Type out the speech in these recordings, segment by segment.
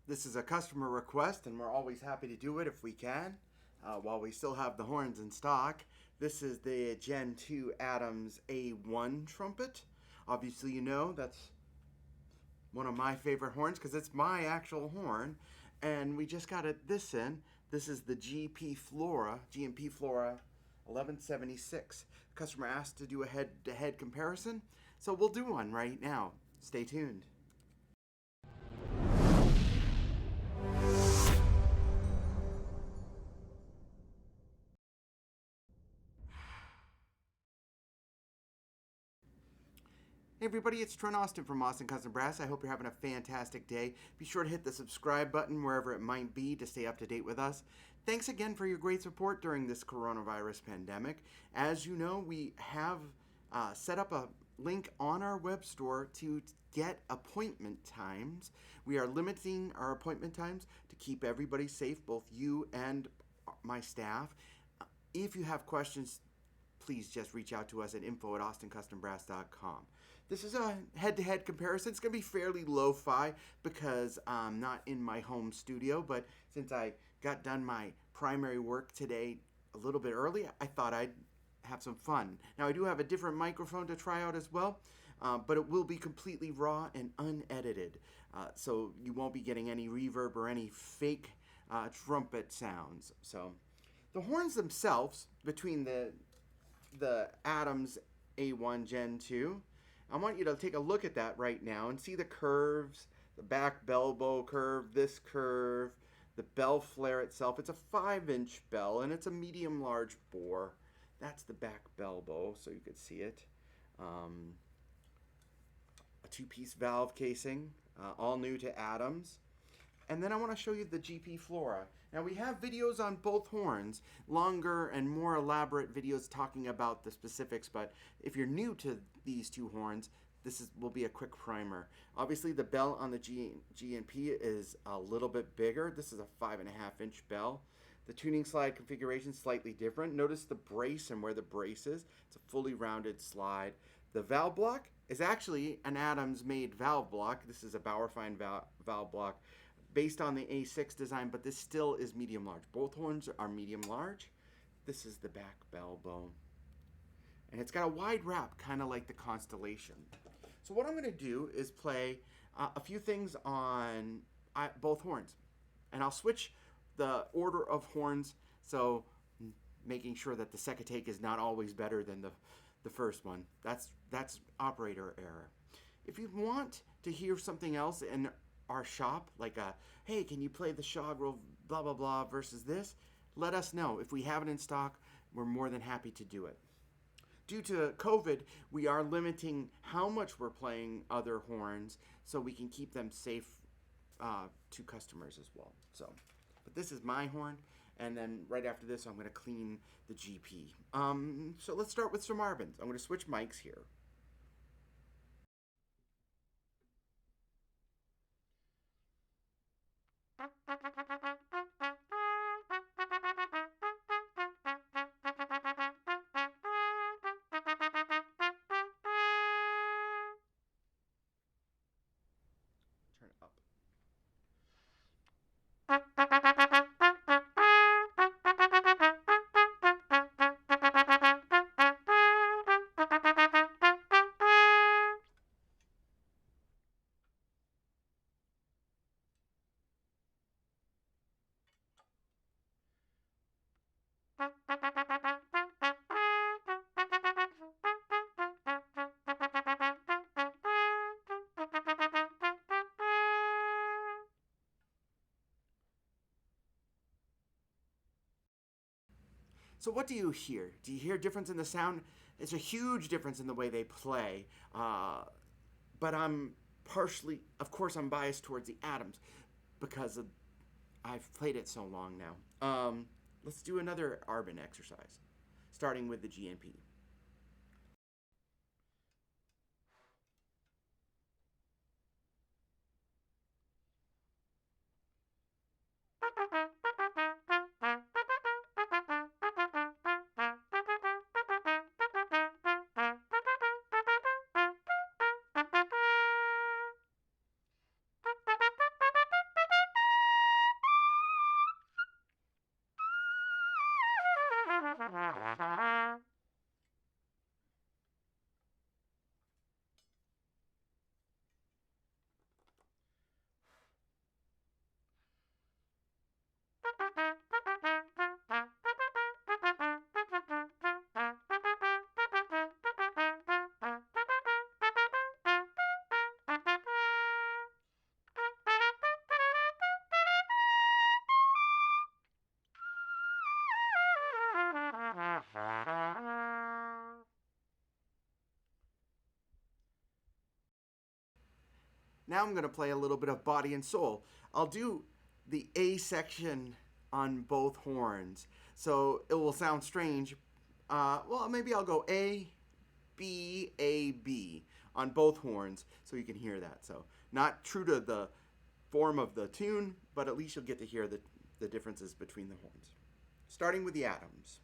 This is a customer request, and we're always happy to do it if we can, while we still have the horns in stock. This is the Gen 2 Adams A1 Trumpet. Obviously, you know that's one of my favorite horns because it's my actual horn. And we just got this in. This is the G&P Flora 1176. The customer asked to do a head-to-head comparison, so we'll do one right now. Stay tuned. Hey everybody, it's Trent Austin from Austin Custom Brass. I hope you're having a fantastic day. Be sure to hit the subscribe button wherever it might be to stay up to date with us. Thanks again for your great support during this coronavirus pandemic. As you know, we have set up a link on our web store to get appointment times. We are limiting our appointment times to keep everybody safe, both you and my staff. If you have questions, please just reach out to us at info@austincustombrass.com. This is a head-to-head comparison. It's going to be fairly lo-fi because I'm not in my home studio, but since I got done my primary work today a little bit early, I thought I'd have some fun. Now, I do have a different microphone to try out as well, but it will be completely raw and unedited, so you won't be getting any reverb or any fake trumpet sounds. So the horns themselves, between the Adams A1 Gen 2. I want you to take a look at that right now and see the curves, the back bell bow curve, this curve, the bell flare itself. It's a 5-inch bell and it's a medium large bore. That's the back bell bow, so you could see it. A 2-piece valve casing, all new to Adams. And then I want to show you the G&P Flora. Now we have videos on both horns, longer and more elaborate videos talking about the specifics, but if you're new to these two horns, will be a quick primer. Obviously the bell on the G&P is a little bit bigger. This is a 5.5-inch bell. The tuning slide configuration is slightly different. Notice the brace and where the brace is. It's a fully rounded slide. The valve block is actually an Adams made valve block. This is a Bauerfeind valve block based on the A6 design, but this still is medium large. Both horns are medium large. This is the back bell bow. And it's got a wide wrap, kind of like the Constellation. So what I'm going to do is play a few things on both horns. And I'll switch the order of horns, so making sure that the second take is not always better than the first one. That's operator error. If you want to hear something else in our shop, like hey, can you play the Shoggle blah blah blah versus this, let us know. If we have it in stock, we're more than happy to do it. Due to COVID, we are limiting how much we're playing other horns so we can keep them safe to customers as well. But this is my horn, and then right after this I'm going to clean the G&P. So let's start with some Arbins. I'm going to switch mics here. Turn it up. So what do you hear? Do you hear a difference in the sound? It's a huge difference in the way they play. But I'm partially, of course, I'm biased towards the Adams because I've played it so long now. Let's do another Arbin exercise, starting with the G&P. Now I'm going to play a little bit of body and soul. I'll do the A section on both horns, so it will sound strange. Well, maybe I'll go A, B, A, B on both horns so you can hear that. So not true to the form of the tune, but at least you'll get to hear the differences between the horns. Starting with the Adams.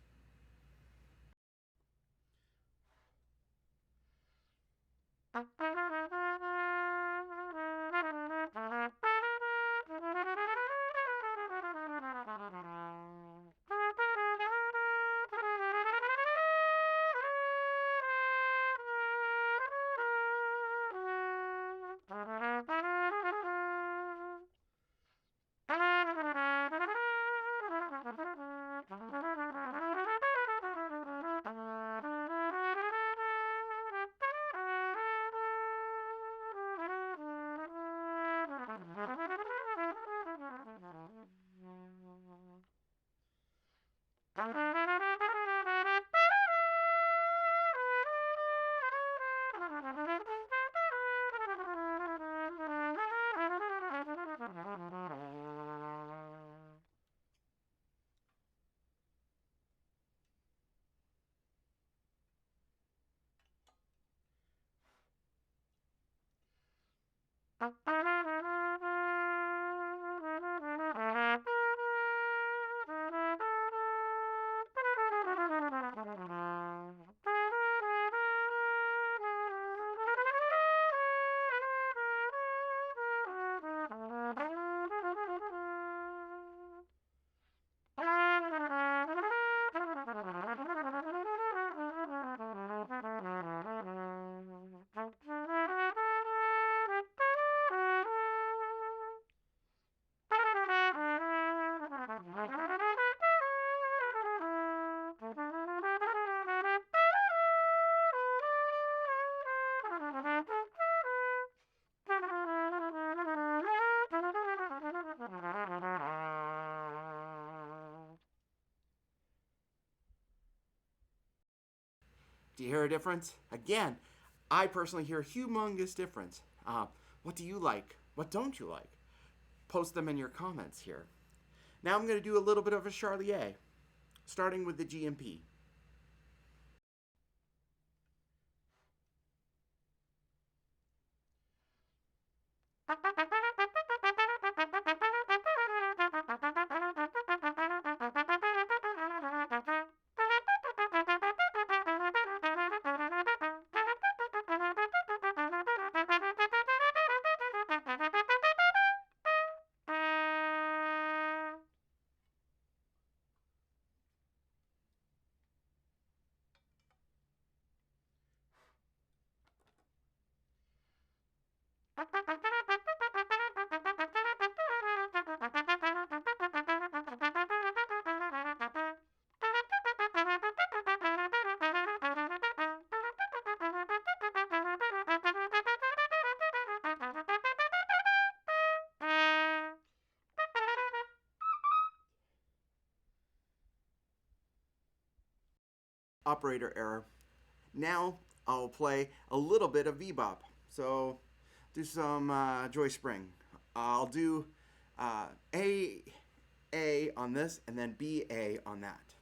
Do you hear a difference? Again, I personally hear a humongous difference. What do you like? What don't you like? Post them in your comments here. Now I'm going to do a little bit of a Charlier, starting with the G&P. Operator error. Now I'll play a little bit of bebop. So do some Joy Spring. I'll do A on this and then B A on that.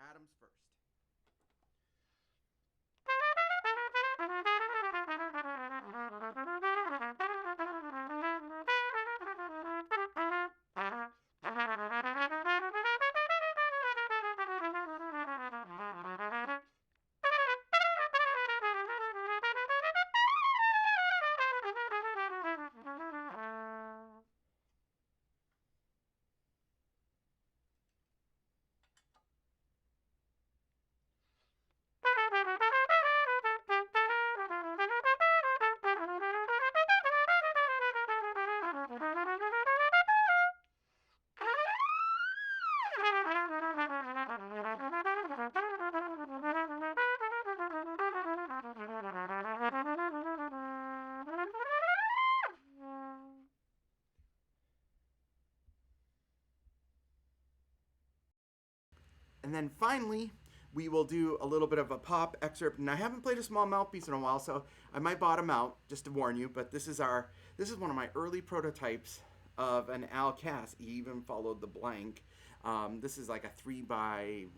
Adams first. And then finally, we will do a little bit of a pop excerpt. And I haven't played a small mouthpiece in a while, so I might bottom out, just to warn you. But this is one of my early prototypes of an Al cast. He even followed the blank. This is like a 3x1,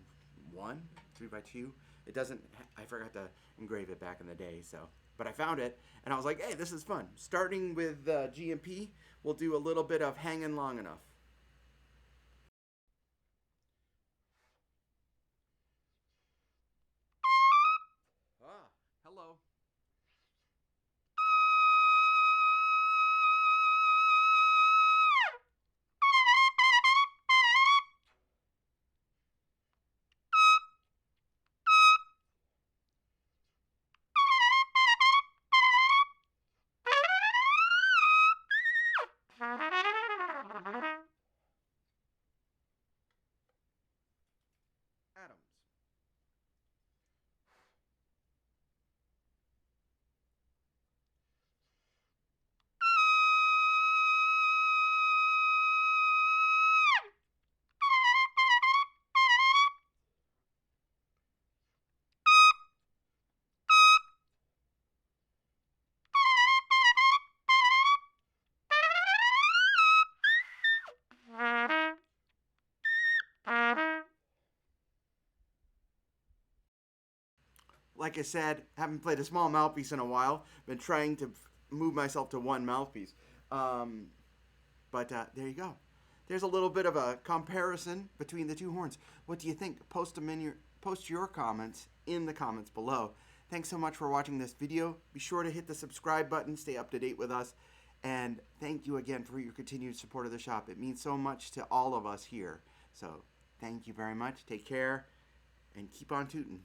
3x2. It doesn't, I forgot to engrave it back in the day, so. But I found it, and I was like, hey, this is fun. Starting with G&P, we'll do a little bit of Hanging Long Enough. Ah, hello. Adams. Like I said, haven't played a small mouthpiece in a while. Been trying to move myself to one mouthpiece. But there you go. There's a little bit of a comparison between the two horns. What do you think? Post your comments in the comments below. Thanks so much for watching this video. Be sure to hit the subscribe button, stay up to date with us, and thank you again for your continued support of the shop. It means so much to all of us here. So thank you very much. Take care and keep on tooting.